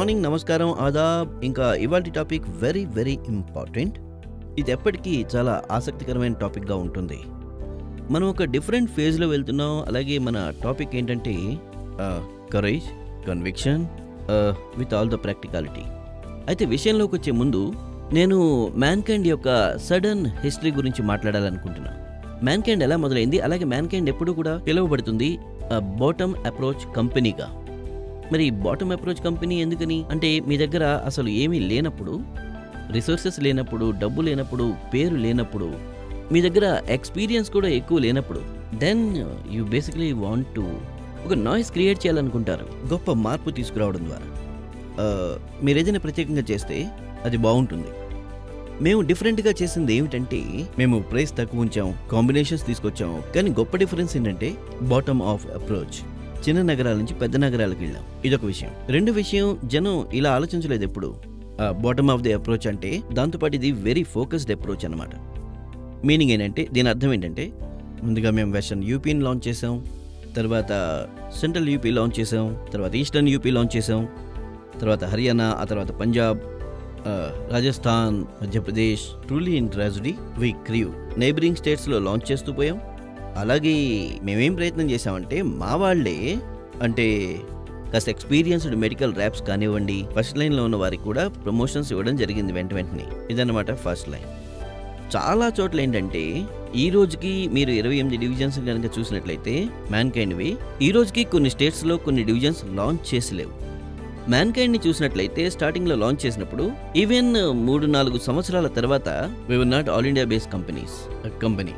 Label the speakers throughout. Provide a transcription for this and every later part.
Speaker 1: Morning, నమస్కారం, ఆదాబ్. ఇంకా ఇవాల్టి టాపిక్ వెరీ వెరీ ఇంపార్టెంట్. ఇది ఎప్పటికీ చాలా ఆసక్తికరమైన టాపిక్గా ఉంటుంది. మనం ఒక డిఫరెంట్ ఫేజ్లో వెళ్తున్నాం. అలాగే మన టాపిక్ ఏంటంటే courage, conviction with all the practicality. అయితే విషయంలోకి వచ్చే ముందు నేను మ్యాన్కైండ్ యొక్క సడన్ హిస్టరీ గురించి మాట్లాడాలనుకుంటున్నాను. మ్యాన్కైండ్ ఎలా మొదలైంది, అలాగే మ్యాన్కైండ్ ఎప్పుడు కూడా పిలువబడుతుంది బాటమ్ అప్రోచ్ కంపెనీగా. మరి బాటమ్ అప్రోచ్ కంపెనీ ఎందుకని అంటే, మీ దగ్గర అసలు ఏమీ లేనప్పుడు, రిసోర్సెస్ లేనప్పుడు, డబ్బు లేనప్పుడు, పేరు లేనప్పుడు, మీ దగ్గర ఎక్స్పీరియన్స్ కూడా ఎక్కువ లేనప్పుడు, then you basically want to ఒక నాయిస్ క్రియేట్ చేయాలనుకుంటారు, గొప్ప మార్పు తీసుకురావడం ద్వారా. మీరు ఏదైనా ప్రత్యేకంగా చేస్తే అది బాగుంటుంది. మేము డిఫరెంట్గా చేసింది ఏమిటంటే, మేము ప్రైస్ తక్కువ ఉంచాం, కాంబినేషన్స్ తీసుకొచ్చాం. కానీ గొప్ప డిఫరెన్స్ ఏంటంటే బాటమ్ ఆఫ్ అప్రోచ్. చిన్న నగరాల నుంచి పెద్ద నగరాలకు వెళ్ళాం. ఇదొక విషయం. రెండో విషయం, జనం ఇలా ఆలోచించలేదు ఎప్పుడు. బాటమ్ ఆఫ్ ది అప్రోచ్ అంటే దాంతోపాటు ఇది వెరీ ఫోకస్డ్ అప్రోచ్ అనమాట. మీనింగ్ ఏంటంటే, దీని అర్థం ఏంటంటే, ముందుగా మేము వెస్టర్న్ యూపీని లాంచ్ చేసాం, తర్వాత సెంట్రల్ యూపీ లాంచ్ చేసాం, తర్వాత ఈస్టర్న్ యూపీ లాంచ్ చేసాం, తర్వాత హర్యానా, ఆ తర్వాత Punjab, Rajasthan, Madhya Pradesh. Truly in tragedy we క్రియూ neighbouring స్టేట్స్లో లాంచ్ చేస్తూ పోయాం. అలాగే మేమేం ప్రయత్నం చేసామంటే, మా వాళ్ళే అంటే కాస్త ఎక్స్పీరియన్స్డ్ మెడికల్ ర్యాప్స్ కానివ్వండి, ఫస్ట్ లైన్లో ఉన్న వారికి కూడా ప్రమోషన్స్ ఇవ్వడం జరిగింది వెంటనే. ఇదన్నమాట ఫస్ట్ లైన్. చాలా చోట్ల ఏంటంటే, ఈ రోజుకి మీరు 28 డివిజన్స్ కనుక చూసినట్లయితే మ్యాన్కైండ్వి, ఈ రోజుకి కొన్ని స్టేట్స్లో కొన్ని డివిజన్స్ లాంచ్ చేసలేవు. మ్యాన్కైండ్ని చూసినట్లయితే స్టార్టింగ్లో లాంచ్ చేసినప్పుడు, ఈవెన్ 3-4 సంవత్సరాల తర్వాత we were not all India based company.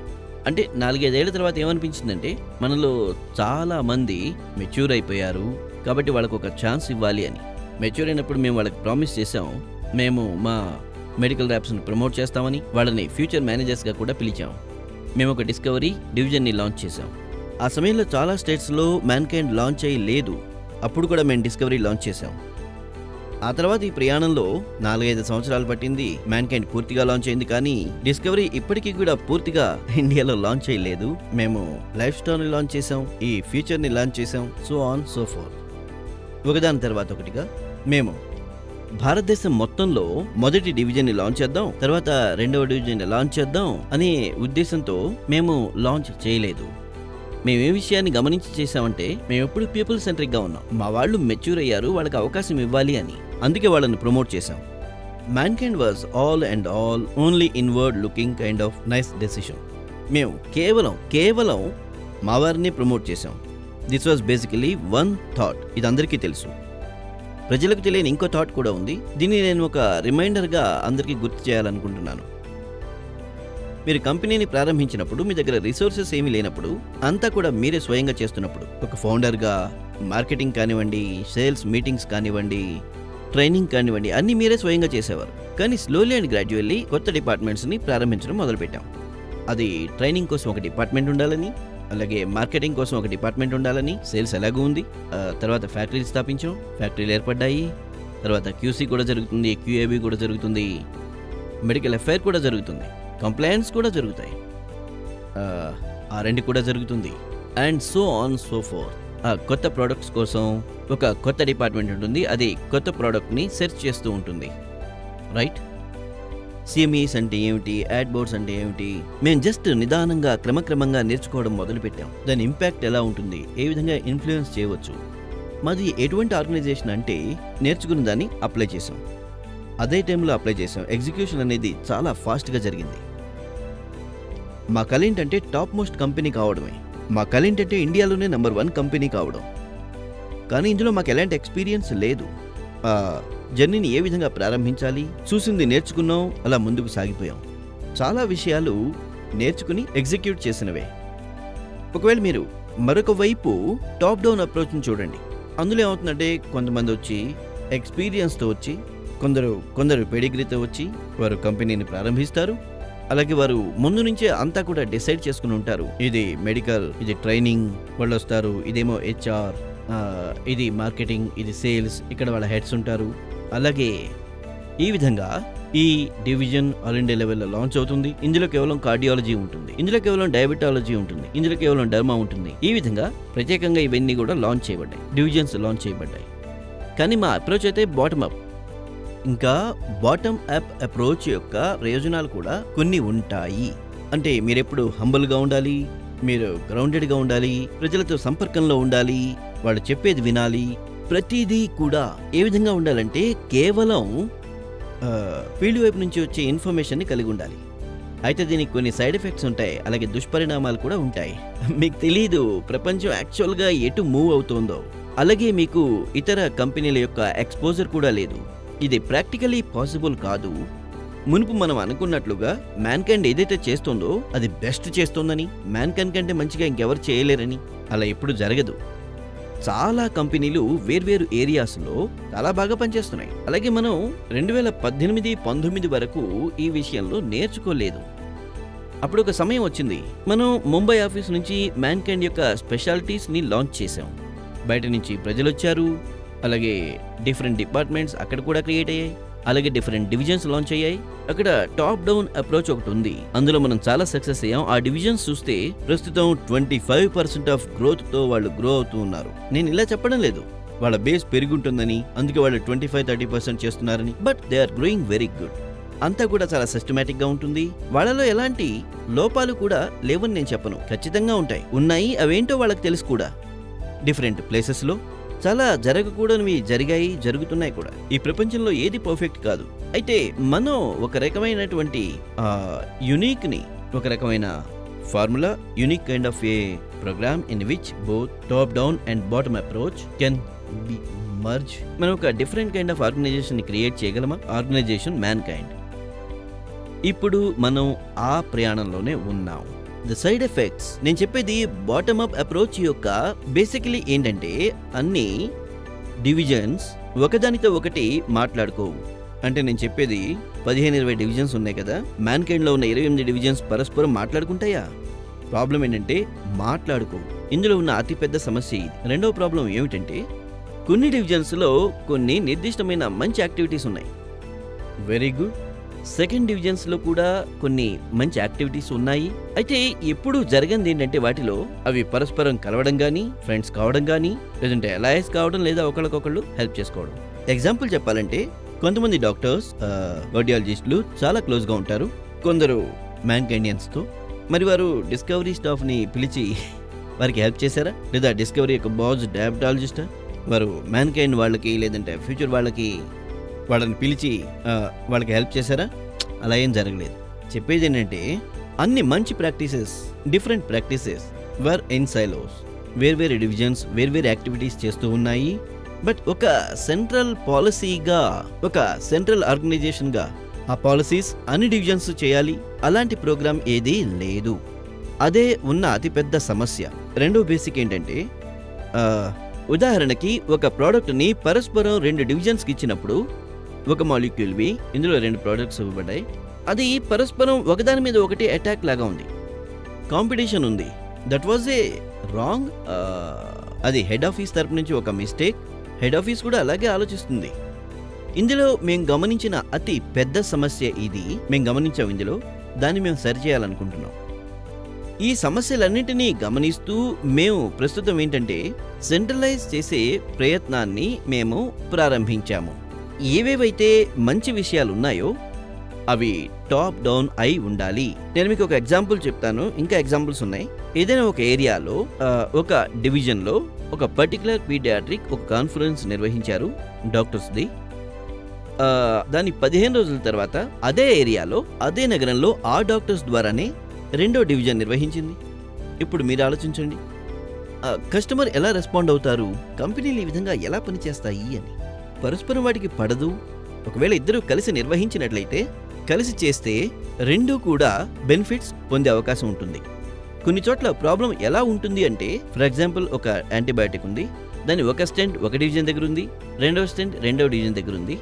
Speaker 1: అంటే 4-5 ఏళ్ల తర్వాత ఏమనిపించిందంటే, మనలో చాలా మంది మెచ్యూర్ అయిపోయారు, కాబట్టి వాళ్ళకు ఒక ఛాన్స్ ఇవ్వాలి అని. మెచ్యూర్ అయినప్పుడు మేము వాళ్ళకి ప్రామిస్ చేసాం, మేము మా మెడికల్ ర్యాప్స్ని ప్రమోట్ చేస్తామని. వాళ్ళని ఫ్యూచర్ మేనేజర్స్గా కూడా పిలిచాం. మేము ఒక డిస్కవరీ డివిజన్ని లాంచ్ చేసాం. ఆ సమయంలో చాలా స్టేట్స్లో మ్యాన్కైండ్ లాంచ్ అయ్యి లేదు. అప్పుడు కూడా మేము డిస్కవరీ లాంచ్ చేసాం. ఆ తర్వాత ఈ ప్రయాణంలో 4-5 సంవత్సరాలు పట్టింది. మ్యాన్కైండ్ పూర్తిగా లాంచ్ అయింది, కానీ డిస్కవరీ ఇప్పటికీ కూడా పూర్తిగా ఇండియాలో లాంచ్ చేయలేదు. మేము లైఫ్ స్టైల్ని లాంచ్ చేసాం, ఈ ఫ్యూచర్ని లాంచ్ చేసాం, సో ఆన్ సో ఫోర్త్. ఒకదాని తర్వాత ఒకటిగా మేము భారతదేశం మొత్తంలో మొదటి డివిజన్ని లాంచ్ చేద్దాం, తర్వాత రెండవ డివిజన్ని లాంచ్ చేద్దాం అనే ఉద్దేశంతో మేము లాంచ్ చేయలేదు. మేము ఏ విషయాన్ని గమనించి చేసామంటే, మేము ఎప్పుడు పీపుల్ సెంట్రిక్గా ఉన్నాం. మా వాళ్ళు మెచ్యూర్ అయ్యారు, వాళ్ళకి అవకాశం ఇవ్వాలి అని. అందుకే వాళ్ళని ప్రమోట్ చేసాం. Mankind was all and all only inward looking kind of nice decision. మేము కేవలం మా వారిని ప్రమోట్ చేసాం. This was basically one thought. ఇది అందరికీ తెలుసు. ప్రజలకు తెలియని ఇంకో థాట్ కూడా ఉంది. దీన్ని నేను ఒక రిమైండర్గా అందరికీ గుర్తు చేయాలనుకుంటున్నాను. మీరు కంపెనీని ప్రారంభించినప్పుడు, మీ దగ్గర రిసోర్సెస్ ఏమీ లేనప్పుడు, అంతా కూడా మీరే స్వయంగా చేస్తున్నప్పుడు, ఒక ఫౌండర్గా మార్కెటింగ్ కానివ్వండి, సేల్స్ మీటింగ్స్ కానివ్వండి, ట్రైనింగ్ కానివ్వండి, అన్నీ మీరే స్వయంగా చేసేవారు. కానీ స్లోలీ అండ్ గ్రాడ్యువల్లీ కొత్త డిపార్ట్మెంట్స్ని ప్రారంభించడం మొదలుపెట్టాం. అది ట్రైనింగ్ కోసం ఒక డిపార్ట్మెంట్ ఉండాలని, అలాగే మార్కెటింగ్ కోసం ఒక డిపార్ట్మెంట్ ఉండాలని, సేల్స్ ఎలాగూ ఉంది. తర్వాత ఫ్యాక్టరీలు స్థాపించాం, ఫ్యాక్టరీలు ఏర్పడ్డాయి. తర్వాత క్యూసీ కూడా జరుగుతుంది, క్యూఏబీ కూడా జరుగుతుంది, మెడికల్ ఎఫైర్ కూడా జరుగుతుంది, కంప్లైంట్స్ కూడా జరుగుతాయి, R&D కూడా జరుగుతుంది, and so on so fourth. కొత్త ప్రోడక్ట్స్ కోసం ఒక కొత్త డిపార్ట్మెంట్ ఉంటుంది. అది కొత్త ప్రోడక్ట్ని సెర్చ్ చేస్తూ ఉంటుంది, రైట్? సిఎంఈస్ అంటే ఏమిటి, యాడ్ బోర్డ్స్ అంటే ఏమిటి, మేము జస్ట్ నిదానంగా క్రమక్రమంగా నేర్చుకోవడం మొదలుపెట్టాం. దాని ఇంపాక్ట్ ఎలా ఉంటుంది, ఏ విధంగా ఇన్ఫ్లుయెన్స్ చేయవచ్చు. మాది ఎటువంటి ఆర్గనైజేషన్ అంటే, నేర్చుకున్న దాన్ని అప్లై చేసాం, అదే టైంలో అప్లై చేసాం. ఎగ్జిక్యూషన్ అనేది చాలా ఫాస్ట్గా జరిగింది. మా కళ ఏంటంటే టాప్ మోస్ట్ కంపెనీ కావడమే. మా కళ ఏంటంటే ఇండియాలోనే నెంబర్ 1 కంపెనీ కావడం. కానీ ఇందులో మాకు ఎలాంటి ఎక్స్పీరియన్స్ లేదు. జర్నీని ఏ విధంగా ప్రారంభించాలి, చూసింది నేర్చుకున్నాం, అలా ముందుకు సాగిపోయాం. చాలా విషయాలు నేర్చుకుని ఎగ్జిక్యూట్ చేసినవే. ఒకవేళ మీరు మరొక వైపు టాప్ డౌన్ అప్రోచ్ని చూడండి. అందులో ఏమవుతుందంటే, కొంతమంది వచ్చి ఎక్స్పీరియన్స్తో వచ్చి, కొందరు పెడిగ్రీతో వచ్చి వారు కంపెనీని ప్రారంభిస్తారు. అలాగే వారు ముందు నుంచే అంతా కూడా డిసైడ్ చేసుకుని ఉంటారు. ఇది మెడికల్, ఇది ట్రైనింగ్, వాళ్ళు వస్తారు. ఇదేమో HR, ఇది మార్కెటింగ్, ఇది సేల్స్, ఇక్కడ వాళ్ళ హెడ్స్ ఉంటారు. అలాగే ఈ విధంగా ఈ డివిజన్ ఆల్ ఇండియా లెవెల్లో లాంచ్ అవుతుంది. ఇందులో కేవలం కార్డియాలజీ ఉంటుంది, ఇందులో కేవలం డయాబెటాలజీ ఉంటుంది, ఇందులో కేవలం డర్మా ఉంటుంది. ఈ విధంగా ప్రత్యేకంగా ఇవన్నీ కూడా లాంచ్ చేయబడ్డాయి, డివిజన్స్ లాంచ్ చేయబడ్డాయి. కానీ మా అప్రోచ్ అయితే బాటమ్ అప్. ఇంకా బాటమ్ అప్ అప్రోచ్ యొక్క ప్రయోజనాలు కూడా కొన్ని ఉంటాయి. అంటే మీరెప్పుడు హంబుల్గా ఉండాలి, మీరు గ్రౌండెడ్గా ఉండాలి, ప్రజలతో సంపర్కంలో ఉండాలి, వాళ్ళు చెప్పేది వినాలి. ప్రతిదీ కూడా ఏ విధంగా ఉండాలంటే కేవలం ఫీల్డ్ వైపు నుంచి వచ్చే ఇన్ఫర్మేషన్ని కలిగి ఉండాలి. అయితే దీనికి కొన్ని సైడ్ ఎఫెక్ట్స్ ఉంటాయి, అలాగే దుష్పరిణామాలు కూడా ఉంటాయి. మీకు తెలీదు ప్రపంచం యాక్చువల్గా ఎటు మూవ్ అవుతోందో. అలాగే మీకు ఇతర కంపెనీల యొక్క ఎక్స్పోజర్ కూడా లేదు. ఇది ప్రాక్టికలీ పాసిబుల్ కాదు. మునుపు మనం అనుకున్నట్లుగా మ్యాన్కైండ్ ఏదైతే చేస్తుందో అది బెస్ట్ చేస్తోందని, మ్యాన్కైండ్ కంటే మంచిగా ఇంకెవరు చేయలేరని అలా ఎప్పుడు జరగదు. చాలా కంపెనీలు వేర్వేరు ఏరియాస్లో చాలా బాగా పనిచేస్తున్నాయి. అలాగే మనం 2018-19 వరకు ఈ విషయంలో నేర్చుకోలేదు. అప్పుడు ఒక సమయం వచ్చింది, మనం ముంబై ఆఫీస్ నుంచి మ్యాన్కైండ్ యొక్క స్పెషాలిటీస్ని లాంచ్ చేసాం. బయట నుంచి ప్రజలు వచ్చారు, అలాగే డిఫరెంట్ డిపార్ట్మెంట్స్ అక్కడ కూడా క్రియేట్ అయ్యాయి, అలాగే డిఫరెంట్ డివిజన్స్ లాంచ్ అయ్యాయి. అక్కడ టాప్ డౌన్ అప్రోచ్ ఒకటి ఉంది, అందులో మనం చాలా సక్సెస్ అయ్యాం. ఆ డివిజన్స్ చూస్తే ప్రస్తుతం 25% ఆఫ్ గ్రోత్తో వాళ్ళు గ్రో అవుతూ ఉన్నారు. నేను ఇలా చెప్పడం లేదు వాళ్ళ బేస్ పెరుగుంటుందని, అందుకే వాళ్ళు 25-30% చేస్తున్నారని, but they are growing very good. అంతా కూడా చాలా సిస్టమేటిక్ గా ఉంటుంది. వాళ్ళలో ఎలాంటి లోపాలు కూడా లేవని నేను చెప్పను, ఖచ్చితంగా ఉంటాయి, ఉన్నాయి. అవేంటో వాళ్ళకి తెలుసు కూడా. డిఫరెంట్ ప్లేసెస్లో చాలా జరగకూడనివి జరిగాయి, జరుగుతున్నాయి కూడా. ఈ ప్రపంచంలో ఏది పర్ఫెక్ట్ కాదు. అయితే మనం ఒక రకమైనటువంటి యునిక్ని, ఒక రకమైన formula, unique kind of a program in which both top down and bottom approach can be merge. మనం ఒక డిఫరెంట్ కైండ్ ఆఫ్ ఆర్గనైజేషన్ ని క్రియేట్ చేయగలమా? Organization mankind. ఇప్పుడు మనం ఆ ప్రయాణంలోనే ఉన్నాం. ద సైడ్ ఎఫెక్ట్స్, నేను చెప్పేది బాటమ్ అప్ అప్రోచ్ యొక్క బేసికలీ ఏంటంటే అన్ని డివిజన్స్ ఒకదానితో ఒకటి మాట్లాడుకోవు. అంటే నేను చెప్పేది 15-20 డివిజన్స్ ఉన్నాయి కదా, మ్యాన్కైండ్లో ఉన్న 28 డివిజన్స్ పరస్పరం మాట్లాడుకుంటాయా? ప్రాబ్లం ఏంటంటే మాట్లాడుకోవు. ఇందులో ఉన్న అతిపెద్ద సమస్య ఇది. రెండవ ప్రాబ్లం ఏమిటంటే కొన్ని డివిజన్స్లో కొన్ని నిర్దిష్టమైన మంచి యాక్టివిటీస్ ఉన్నాయి, వెరీ గుడ్. సెకండ్ డివిజన్స్లో కూడా కొన్ని మంచి యాక్టివిటీస్ ఉన్నాయి. అయితే ఎప్పుడు జరగంది ఏంటంటే వాటిలో అవి పరస్పరం కలవడం కానీ, ఫ్రెండ్స్ కావడం కానీ, లేదంటే అలయన్స్ కావడం, లేదా ఒకళ్ళకొకళ్ళు హెల్ప్ చేసుకోవడం. ఎగ్జాంపుల్ చెప్పాలంటే కొంతమంది డాక్టర్స్, కార్డియాలజిస్టులు చాలా క్లోజ్గా ఉంటారు కొందరు మ్యాన్కైండియన్స్తో. మరి వారు డిస్కవరీ స్టాఫ్ని పిలిచి వారికి హెల్ప్ చేశారా? లేదా డిస్కవరీ యొక్క బాస్ డయాబెటాలజిస్టా? వారు మ్యాన్కైండ్ వాళ్ళకి లేదంటే ఫ్యూచర్ వాళ్ళని పిలిచి వాళ్ళకి హెల్ప్ చేశారా? అలా ఏం జరగలేదు. చెప్పేది ఏంటంటే అన్ని మంచి practices, different practices were in silos. వేర్వేరు డివిజన్స్ వేర్వేరు యాక్టివిటీస్ చేస్తూ ఉన్నాయి. బట్ ఒక సెంట్రల్ పాలసీగా, ఒక సెంట్రల్ ఆర్గనైజేషన్గా ఆ పాలసీస్ అన్ని డివిజన్స్ చేయాలి, అలాంటి ప్రోగ్రామ్ ఏదీ లేదు. అదే ఉన్న అతిపెద్ద సమస్య. రెండో బేసిక్ ఏంటంటే ఉదాహరణకి ఒక ప్రోడక్ట్ని పరస్పరం 2 డివిజన్స్కి ఇచ్చినప్పుడు, ఒక మాలిక్యూల్వి, ఇందులో 2 ప్రోడక్ట్స్ ఇవ్వబడ్డాయి, అది పరస్పరం ఒకదాని మీద ఒకటి అటాక్ లాగా ఉంది, కాంపిటీషన్ ఉంది. That was a wrong. అది హెడ్ ఆఫీస్ తరపు నుంచి ఒక మిస్టేక్. హెడ్ ఆఫీస్ కూడా అలాగే ఆలోచిస్తుంది. ఇందులో మేము గమనించిన అతి పెద్ద సమస్య ఇది. మేము గమనించాం ఇందులో, దాన్ని మేము సరిచేయాలనుకుంటున్నాం. ఈ సమస్యలన్నింటినీ గమనిస్తూ మేము ప్రస్తుతం ఏంటంటే సెంట్రలైజ్ చేసే ప్రయత్నాన్ని మేము ప్రారంభించాము. ఏవేవైతే మంచి విషయాలు ఉన్నాయో అవి టాప్ డౌన్ అయి ఉండాలి. నేను మీకు ఒక ఎగ్జాంపుల్ చెప్తాను, ఇంకా ఎగ్జాంపుల్స్ ఉన్నాయి. ఏదైనా ఒక ఏరియాలో, ఒక డివిజన్లో ఒక పర్టికులర్ పీడియాట్రిక్ ఒక కాన్ఫరెన్స్ నిర్వహించారు డాక్టర్స్ది. దాని 15 రోజుల తర్వాత అదే ఏరియాలో, అదే నగరంలో ఆ డాక్టర్స్ ద్వారానే రెండో డివిజన్ నిర్వహించింది. ఇప్పుడు మీరు ఆలోచించండి, కస్టమర్ ఎలా రెస్పాండ్ అవుతారు, కంపెనీలు ఈ విధంగా ఎలా పనిచేస్తాయి అని. పరస్పరం వాటికి పడదు. ఒకవేళ ఇద్దరు కలిసి నిర్వహించినట్లయితే, కలిసి చేస్తే రెండూ కూడా బెనిఫిట్స్ పొందే అవకాశం ఉంటుంది. కొన్ని చోట్ల ప్రాబ్లం ఎలా ఉంటుంది అంటే, ఫర్ ఎగ్జాంపుల్ ఒక యాంటీబయాటిక్ ఉంది, దాని ఒక స్టెంట్ ఒక డివిజన్ దగ్గర ఉంది, రెండో స్టెంట్ రెండో డివిజన్ దగ్గర ఉంది.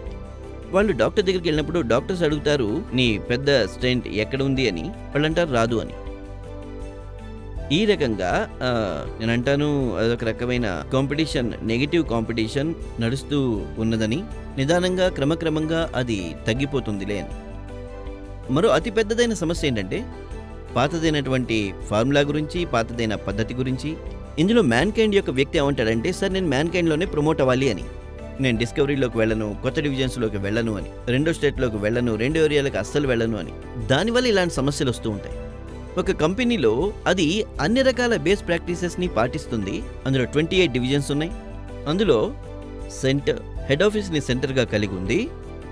Speaker 1: వాళ్ళు డాక్టర్ దగ్గరికి వెళ్ళినప్పుడు డాక్టర్స్ అడుగుతారు, నీ పెద్ద స్టెంట్ ఎక్కడ ఉంది అని. వాళ్ళు అంటారు రాదు అని. ఈ రకంగా నేను అంటాను అదొక రకమైన కాంపిటీషన్, నెగిటివ్ కాంపిటీషన్ నడుస్తూ ఉన్నదని. నిదానంగా క్రమక్రమంగా అది తగ్గిపోతుందిలే అని. మరో అతి పెద్దదైన సమస్య ఏంటంటే పాతదైనటువంటి ఫార్ములా గురించి, పాతదైన పద్ధతి గురించి. ఇందులో మ్యాన్కైండ్ యొక్క వ్యక్తి ఏమంటాడంటే, సార్ నేను మ్యాన్కైండ్లోనే ప్రమోట్ అవ్వాలి అని. నేను డిస్కవరీలోకి వెళ్ళను, కొత్త డివిజన్స్లోకి వెళ్ళను అని, రెండో స్టేట్లోకి వెళ్ళను, రెండో ఏరియాలకు అస్సలు వెళ్ళను అని. దానివల్ల ఇలాంటి సమస్యలు వస్తూ ఉంటాయి. ఒక కంపెనీలో అది అన్ని రకాల బేస్ ప్రాక్టీసెస్ని పాటిస్తుంది. అందులో 28 డివిజన్స్ ఉన్నాయి. అందులో హెడ్ ఆఫీస్ని సెంటర్గా కలిగి ఉంది.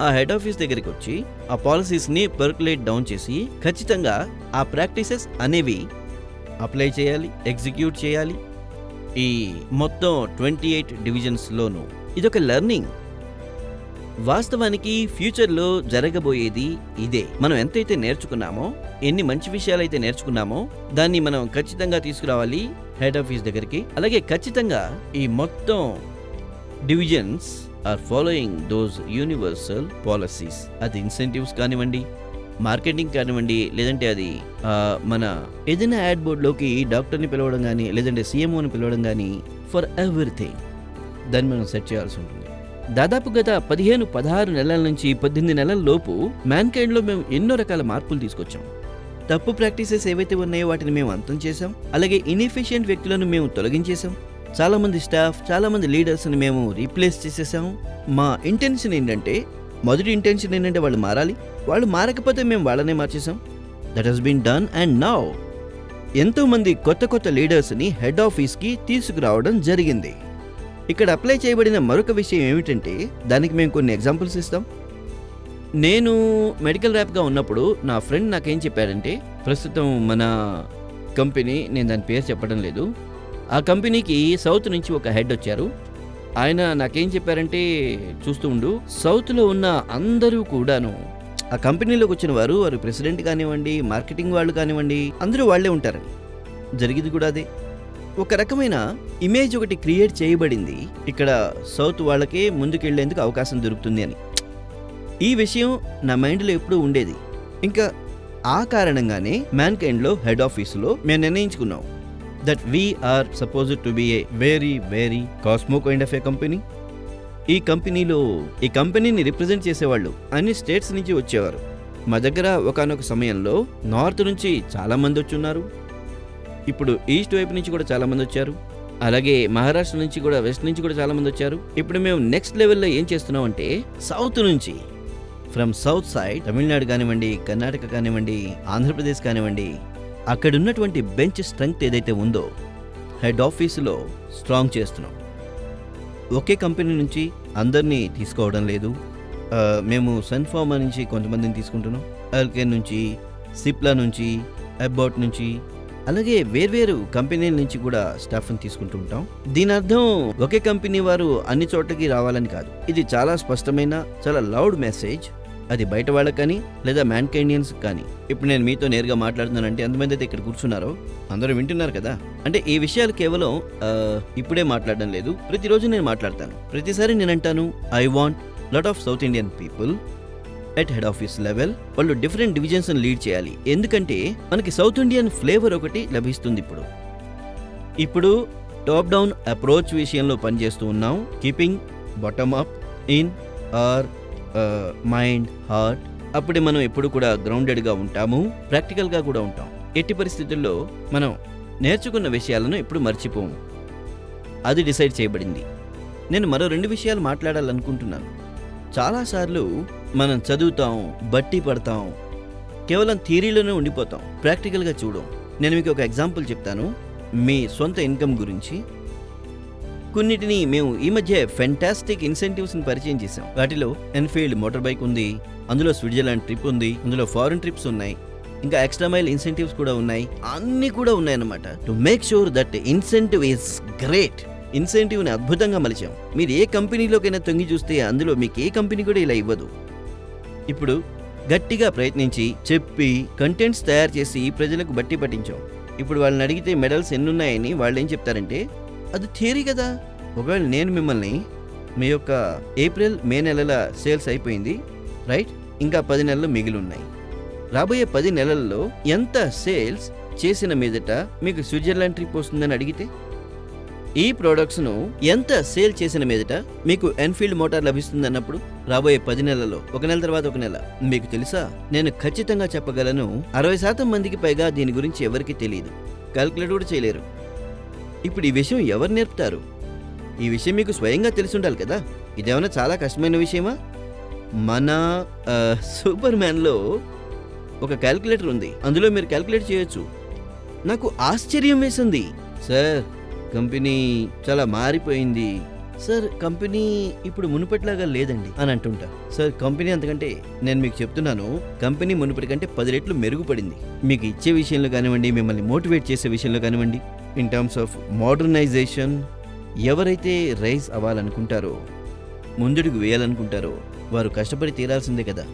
Speaker 1: ఆ హెడ్ ఆఫీస్ దగ్గరికి వచ్చి ఆ పాలసీస్ని పర్కులేట్ డౌన్ చేసి ఖచ్చితంగా ఆ ప్రాక్టీసెస్ అనేవి అప్లై చేయాలి, ఎగ్జిక్యూట్ చేయాలి. ఈ మొత్తం 28 డివిజన్స్లోనూ ఇదొక లెర్నింగ్. వాస్తవానికి ఫ్యూచర్లో జరగబోయేది ఇదే. మనం ఎంతైతే నేర్చుకున్నామో, ఎన్ని మంచి విషయాలైతే నేర్చుకున్నామో దాన్ని మనం ఖచ్చితంగా తీసుకురావాలి హెడ్ ఆఫీస్ దగ్గరికి. అలాగే ఖచ్చితంగా ఈ మొత్తం divisions are following those universal policies. అది ఇన్సెంటివ్స్ కానివ్వండి, మార్కెటింగ్ కానివ్వండి, లేదంటే అది మన ఏదైనా యాడ్ బోర్డ్లోకి డాక్టర్ని పిలవడం కానీ, లేదంటే సీఎంఓని పిలవడం కానీ, ఫర్ ఎవ్రీథింగ్ దాన్ని మనం సెట్ చేయాల్సి ఉంటుంది. దాదాపు గత 15-16 నెలల నుంచి 18 నెలల లోపు మ్యాన్కైండ్లో మేము ఎన్నో రకాల మార్పులు తీసుకొచ్చాం. తప్పు ప్రాక్టీసెస్ ఏవైతే ఉన్నాయో వాటిని మేము అంతం చేశాం. అలాగే ఇన్ఎఫిషియెంట్ వ్యక్తులను మేము తొలగించేశాం. చాలా మంది స్టాఫ్, చాలా మంది లీడర్స్ని మేము రీప్లేస్ చేసేసాం. మా ఇంటెన్షన్ ఏంటంటే, మొదటి ఇంటెన్షన్ ఏంటంటే వాళ్ళు మారాలి. వాళ్ళు మారకపోతే మేము వాళ్ళనే మార్చేసాం. That has been done. And now ఎంతోమంది కొత్త లీడర్స్ని హెడ్ ఆఫీస్కి తీసుకురావడం జరిగింది. ఇక్కడ అప్లై చేయబడిన మరొక విషయం ఏమిటంటే, దానికి మేము కొన్ని ఎగ్జాంపుల్స్ ఇస్తాం. నేను మెడికల్ ర్యాప్గా ఉన్నప్పుడు నా ఫ్రెండ్ నాకేం చెప్పాడంటే, ప్రస్తుతం మన కంపెనీ, నేను దాని పేరు చెప్పడం లేదు, ఆ కంపెనీకి సౌత్ నుంచి ఒక హెడ్ వచ్చారు. ఆయన నాకేం చెప్పారంటే, చూస్తూ ఉండు, సౌత్లో ఉన్న అందరూ కూడాను ఆ కంపెనీలోకి వచ్చిన వారు ప్రెసిడెంట్ కానివ్వండి, మార్కెటింగ్ వాళ్ళు కానివ్వండి, అందరూ వాళ్లే ఉంటారని. జరిగింది కూడా అదే. ఒక రకమైన ఇమేజ్ ఒకటి క్రియేట్ చేయబడింది, ఇక్కడ సౌత్ వాళ్ళకే ముందుకెళ్లేందుకు అవకాశం దొరుకుతుంది అని. ఈ విషయం నా మైండ్లో ఎప్పుడూ ఉండేది. ఇంకా ఆ కారణంగానే మ్యాన్కైండ్లో హెడ్ ఆఫీసులో మేము నిర్ణయించుకున్నాం that we are supposed to be a very cosmo kind of a company. ఈ కంపెనీని రిప్రజెంట్ చేసేవాళ్ళు అన్ని స్టేట్స్ నుంచి వచ్చేవారు. మా దగ్గర ఒకానొక సమయంలో నార్త్ నుంచి చాలా మంది వచ్చున్నారు. ఇప్పుడు ఈస్ట్ వైపు నుంచి కూడా చాలా మంది వచ్చారు. అలాగే మహారాష్ట్ర నుంచి కూడా, వెస్ట్ నుంచి కూడా చాలా మంది వచ్చారు. ఇప్పుడు మేము నెక్స్ట్ లెవెల్లో ఏం చేస్తున్నాం అంటే, సౌత్ నుంచి, ఫ్రమ్ సౌత్ సైడ్, తమిళనాడు కానివ్వండి, కర్ణాటక కానివ్వండి, ఆంధ్రప్రదేశ్ కానివ్వండి, అక్కడ ఉన్నటువంటి బెంచ్ స్ట్రెంగ్త్ ఏదైతే ఉందో హెడ్ ఆఫీసులో స్ట్రాంగ్ చేస్తున్నాం. ఒకే కంపెనీ నుంచి అందరినీ తీసుకోవడం లేదు. మేము సన్ఫార్మా నుంచి కొంతమందిని తీసుకుంటున్నాం, అల్కేన్ నుంచి, సిప్లా నుంచి, అబౌట్ నుంచి, అలాగే వేర్వేరు కంపెనీల నుంచి కూడా స్టాఫ్ని తీసుకుంటూ ఉంటాం. దీని అర్థం ఒకే కంపెనీ వారు అన్ని చోట్లకి రావాలని కాదు. ఇది చాలా స్పష్టమైన, చాలా లౌడ్ మెసేజ్. అది బయట వాళ్ళకి కానీ, లేదా మ్యాన్కైండియన్స్ కానీ. ఇప్పుడు నేను మీతో నేరుగా మాట్లాడుతున్నానంటే ఎంతమంది అయితే ఇక్కడ కూర్చున్నారో అందరూ వింటున్నారు కదా. అంటే ఈ విషయాలు కేవలం ఇప్పుడే మాట్లాడడం లేదు, ప్రతిరోజు నేను మాట్లాడతాను. ప్రతిసారి నేను అంటాను, I want lot of south Indian people at head office level. వాళ్ళు డిఫరెంట్ డివిజన్స్ లీడ్ చేయాలి. ఎందుకంటే మనకి సౌత్ ఇండియన్ ఫ్లేవర్ ఒకటి లభిస్తుంది. ఇప్పుడు టాప్ డౌన్ అప్రోచ్ విషయంలో పనిచేస్తూ ఉన్నాం. Keeping bottom up in our mind, heart. అప్పుడే మనం ఎప్పుడు కూడా గ్రౌండెడ్గా ఉంటాము, ప్రాక్టికల్గా కూడా ఉంటాం. ఎట్టి పరిస్థితుల్లో మనం నేర్చుకున్న విషయాలను ఎప్పుడు మర్చిపోము. అది డిసైడ్ చేయబడింది. నేను మరో 2 విషయాలు మాట్లాడాలనుకుంటున్నాను. చాలాసార్లు మనం చదువుతాం, బట్టి పడతాం, కేవలం థియరీలోనే ఉండిపోతాం, ప్రాక్టికల్గా చూడం. నేను మీకు ఒక ఎగ్జాంపుల్ చెప్తాను మీ సొంత ఇన్కమ్ గురించి. కొన్నిటిని మేము ఈ మధ్య ఫెంటాస్టిక్ ఇన్సెంటివ్స్ని పరిచయం చేసాం. వాటిలో ఎన్ఫీల్డ్ మోటార్ బైక్ ఉంది, అందులో స్విట్జర్లాండ్ ట్రిప్ ఉంది, అందులో ఫారెన్ ట్రిప్స్ ఉన్నాయి, ఇంకా ఎక్స్ట్రా మైల్ ఇన్సెంటివ్స్ కూడా ఉన్నాయి. అన్నీ కూడా ఉన్నాయన్నమాట. To make sure that incentive is great. ఇన్సెంటివ్ని అద్భుతంగా మలిచాం. మీరు ఏ కంపెనీలోకైనా తొంగి చూస్తే అందులో మీకు ఏ కంపెనీ కూడా ఇలా ఇవ్వదు. ఇప్పుడు గట్టిగా ప్రయత్నించి చెప్పి కంటెంట్స్ తయారు చేసి ప్రజలకు బట్టి పట్టించాం. ఇప్పుడు వాళ్ళని అడిగితే మెడల్స్ ఎన్నున్నాయని వాళ్ళు ఏం చెప్తారంటే, అది థియరీ కదా. ఒకవేళ నేను మిమ్మల్ని మీ యొక్క ఏప్రిల్, మే నెలల సేల్స్ అయిపోయింది, రైట్, ఇంకా 10 నెలలు మిగిలి ఉన్నాయి. రాబోయే 10 నెలల్లో ఎంత సేల్స్ చేసిన మీదట మీకు స్విట్జర్లాండ్ ట్రిప్ వస్తుందని అడిగితే, ఈ ప్రోడక్ట్స్ను ఎంత సేల్ చేసిన మీదట మీకు ఎన్ఫీల్డ్ మోటార్ లభిస్తుంది అన్నప్పుడు, రాబోయే 10 నెలల్లో, 1 నెల తర్వాత 1 నెల, మీకు తెలుసా, నేను ఖచ్చితంగా చెప్పగలను 60% మందికి పైగా దీని గురించి ఎవరికి తెలియదు, క్యాల్కులేట్ కూడా చేయలేరు. ఇప్పుడు ఈ విషయం ఎవరు నేర్పుతారు? ఈ విషయం మీకు స్వయంగా తెలిసి ఉండాలి కదా. ఇదేమన్నా చాలా కష్టమైన విషయమా? మన సూపర్ మ్యాన్లో ఒక క్యాలిక్యులేటర్ ఉంది, అందులో మీరు క్యాలిక్యులేట్ చేయొచ్చు. నాకు ఆశ్చర్యం వేసింది. సార్ కంపెనీ చాలా మారిపోయింది సార్, కంపెనీ ఇప్పుడు మునుపటిలాగా లేదండి అని అంటుంటారు. సార్ కంపెనీ అంతకంటే నేను మీకు చెప్తున్నాను, కంపెనీ మునుపటి కంటే 10 రెట్లు మెరుగుపడింది. మీకు ఇచ్చే విషయంలో కానివ్వండి, మిమ్మల్ని మోటివేట్ చేసే విషయంలో కానివ్వండి, ఇన్ టర్మ్స్ ఆఫ్ మోడర్నైజేషన్. ఎవరైతే రైజ్ అవ్వాలనుకుంటారో, ముందుకు వేయాలనుకుంటారో వారు కష్టపడి తీరాల్సిందే కదా.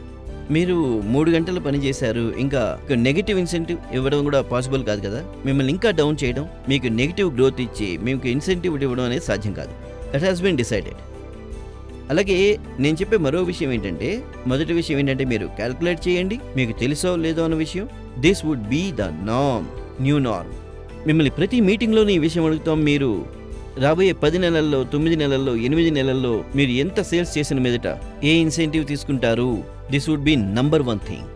Speaker 1: మీరు 3 గంటలు పని చేశారు, ఇంకా నెగిటివ్ ఇన్సెంటివ్ ఇవ్వడం కూడా పాసిబుల్ కాదు కదా. మిమ్మల్ని ఇంకా డౌన్ చేయడం, మీకు నెగిటివ్ గ్రోత్ ఇచ్చి మీకు ఇన్సెంటివ్ ఇవ్వడం అనేది సాధ్యం కాదు. That has been decided. అలాగే నేను చెప్పే మరో విషయం ఏంటంటే, మొదటి విషయం ఏంటంటే మీరు క్యాల్కులేట్ చేయండి, మీకు తెలుసో లేదో అన్న విషయం. This would be the norm, new norm. మిమ్మల్ని ప్రతి మీటింగ్లోనే ఈ విషయం అడుగుతాం. మీరు రాబోయే 10 నెలల్లో, 9 నెలల్లో, 8 నెలల్లో మీరు ఎంత సేల్స్ చేసిన మీదట ఏ ఇన్సెంటివ్ తీసుకుంటారు? This would be number 1 thing.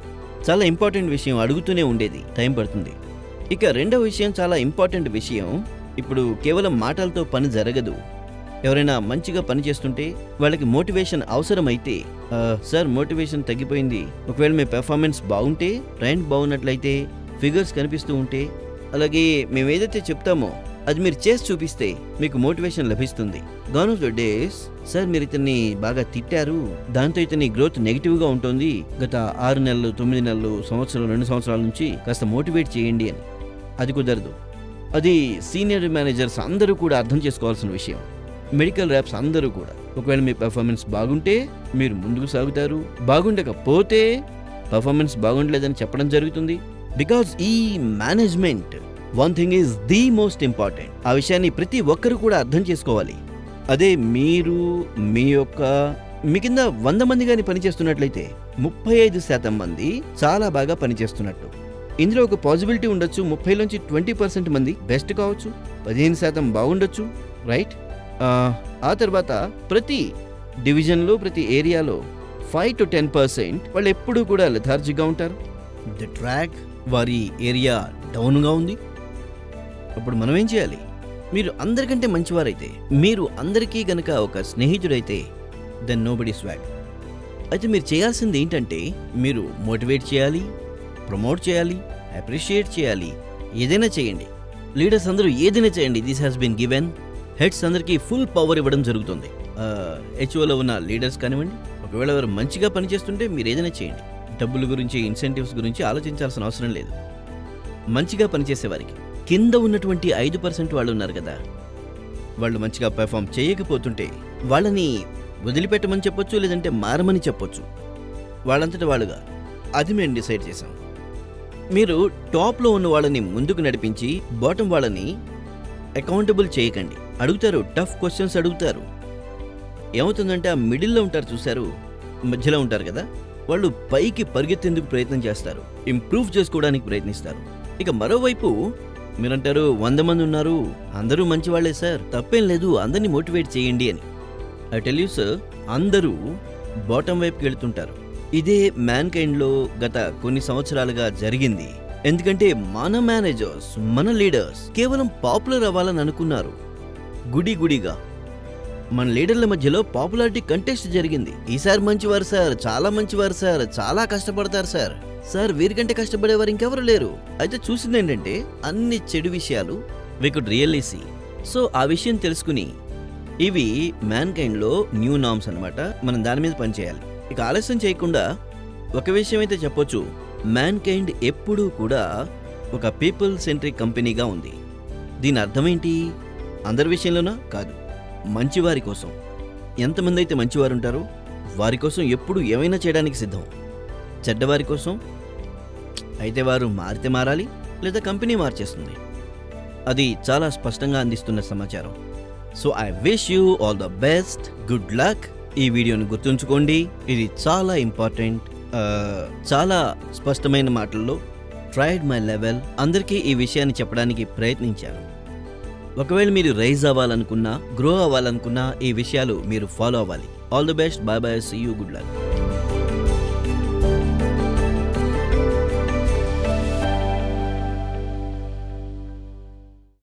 Speaker 1: చాలా ఇంపార్టెంట్ విషయం, అడుగుతూనే ఉండేది, టైం పడుతుంది. ఇక రెండవ విషయం, చాలా ఇంపార్టెంట్ విషయం. ఇప్పుడు కేవలం మాటలతో పని జరగదు. ఎవరైనా మంచిగా పని చేస్తుంటే వాళ్ళకి మోటివేషన్ అవసరమైతే, సార్ మోటివేషన్ తగ్గిపోయింది, ఒకవేళ మీ పెర్ఫార్మెన్స్ బాగుంటే, ట్రెండ్ బాగున్నట్లయితే, ఫిగర్స్ కనిపిస్తూ ఉంటే, అలాగే మేము ఏదైతే చెప్తామో అది మీరు చేసి చూపిస్తే మీకు మోటివేషన్ లభిస్తుంది. Gone of the days, sir మీరు ఇతన్ని బాగా తిట్టారు, దాంతో ఇతని గ్రోత్ నెగిటివ్గా ఉంటుంది, గత 6 నెలలు, 9 నెలలు, సంవత్సరం, 2 సంవత్సరాల నుంచి కాస్త మోటివేట్ చేయండి అని. అది కుదరదు. అది సీనియర్ మేనేజర్స్ అందరూ కూడా అర్థం చేసుకోవాల్సిన విషయం. మెడికల్ ర్యాప్స్ అందరూ కూడా, ఒకవేళ మీ పెర్ఫార్మెన్స్ బాగుంటే మీరు ముందుకు సాగుతారు, బాగుండకపోతే పెర్ఫార్మెన్స్ బాగుండలేదని చెప్పడం జరుగుతుంది. బికాజ్ ఈ management one thing is the most important. ఆ విషయాన్ని ప్రతి ఒక్కరు కూడా అర్థం చేసుకోవాలి. అదే మీరు మీ కింద 100 మంది కానీ పనిచేస్తున్నట్లయితే 35% మంది చాలా బాగా పనిచేస్తున్నట్టు. ఇందులో ఒక పాసిబిలిటీ ఉండొచ్చు, 30 నుంచి 20% మంది బెస్ట్ కావచ్చు, 15% బాగుండొచ్చు, రైట్? ఆ తర్వాత ప్రతి డివిజన్లో, ప్రతి ఏరియాలో 5 to 10% వాళ్ళు ఎప్పుడూ కూడా లెథార్జిక్గా ఉంటారు. ద ట్రాక్ వారి ఏరియా డౌన్గా ఉంది. అప్పుడు మనం ఏం చేయాలి? మీరు అందరికంటే మంచివారైతే, మీరు అందరికీ గనక ఒక స్నేహితుడైతే, దెన్ నోబడీ స్వాగ్. అయితే మీరు చేయాల్సింది ఏంటంటే, మీరు మోటివేట్ చేయాలి, ప్రమోట్ చేయాలి, అప్రిషియేట్ చేయాలి, ఏదైనా చేయండి. లీడర్స్ అందరూ ఏదైనా చేయండి. This has been given. Heads అందరికీ ఫుల్ పవర్ ఇవ్వడం జరుగుతుంది. హెచ్ఓలో ఉన్న లీడర్స్ కానివ్వండి, ఒకవేళ ఎవరు మంచిగా పనిచేస్తుంటే మీరు ఏదైనా చేయండి. డబ్బుల గురించి, ఇన్సెంటివ్స్ గురించి ఆలోచించాల్సిన అవసరం లేదు. మంచిగా పనిచేసే వారికి, కింద ఉన్నటువంటి 5% వాళ్ళు ఉన్నారు కదా, వాళ్ళు మంచిగా పెర్ఫామ్ చేయకపోతుంటే వాళ్ళని వదిలిపెట్టమని చెప్పొచ్చు, లేదంటే మారమని చెప్పొచ్చు, వాళ్ళంతటా వాళ్ళుగా. అది మేము డిసైడ్ చేసాం. మీరు టాప్లో ఉన్న వాళ్ళని ముందుకు నడిపించి బాటమ్ వాళ్ళని అకౌంటబుల్ చేయకండి. అడుగుతారు, టఫ్ క్వశ్చన్స్ అడుగుతారు. ఏమవుతుందంటే ఆ మిడిల్లో ఉంటారు చూశారు, మధ్యలో ఉంటారు కదా, వాళ్ళు పైకి పరిగెత్తేందుకు ప్రయత్నం చేస్తారు, ఇంప్రూవ్ చేసుకోవడానికి ప్రయత్నిస్తారు. ఇక మరోవైపు మీరంటారు 100 మంది ఉన్నారు, అందరూ మంచివాళ్లే సార్, తప్పేం లేదు, అందరినీ మోటివేట్ చేయండి అని. ఐ టెల్ యూ సార్, అందరూ బాటమ్ వైపుకి వెళ్తుంటారు. ఇదే మ్యాన్ కైండ్లో గత కొన్ని సంవత్సరాలుగా జరిగింది. ఎందుకంటే మన మేనేజర్స్, మన లీడర్స్ కేవలం పాపులర్ అవ్వాలని అనుకున్నారు. గుడిగా మన లీడర్ల మధ్యలో పాపులారిటీ కంటెస్ట్ జరిగింది. ఈసారి మంచివారు సార్, చాలా మంచివారు సార్, చాలా కష్టపడతారు సార్, సార్ వీరికంటే కష్టపడేవారు ఇంకెవరు లేరు. అయితే చూసింది ఏంటంటే అన్ని చెడు విషయాలు we could really see. So ఆ విషయం తెలుసుకుని, ఇవి మ్యాన్ కైండ్లో న్యూ నార్మ్స్ అనమాట, మనం దాని మీద పనిచేయాలి. ఇక ఆలస్యం చేయకుండా ఒక విషయం అయితే చెప్పొచ్చు, మ్యాన్ కైండ్ ఎప్పుడూ కూడా ఒక పీపుల్ సెంట్రిక్ కంపెనీగా ఉంది. దీని అర్థం ఏంటి? అందరి విషయంలోనా కాదు, మంచివారి కోసం. ఎంతమంది అయితే మంచివారు ఉంటారో వారి కోసం ఎప్పుడు ఏమైనా చేయడానికి సిద్ధం. చెడ్డవారి కోసం అయితే వారు మారితే మారాలి, లేదా కంపెనీ మార్చేస్తుంది. అది చాలా స్పష్టంగా అందిస్తున్న సమాచారం. So I wish you all the best, good luck. ఈ వీడియోని గుర్తుంచుకోండి, ఇది చాలా ఇంపార్టెంట్. చాలా స్పష్టమైన మాటల్లో ట్రైడ్ మై లెవెల్ అందరికీ ఈ విషయాన్ని చెప్పడానికి ప్రయత్నించాను. ఒకవేళ మీరు రైజ్ అవ్వాలనుకున్నా, గ్రో అవ్వాలనుకున్నా, ఈ విషయాలు మీరు ఫాలో అవ్వాలి. All the best, bye bye, see you, good luck.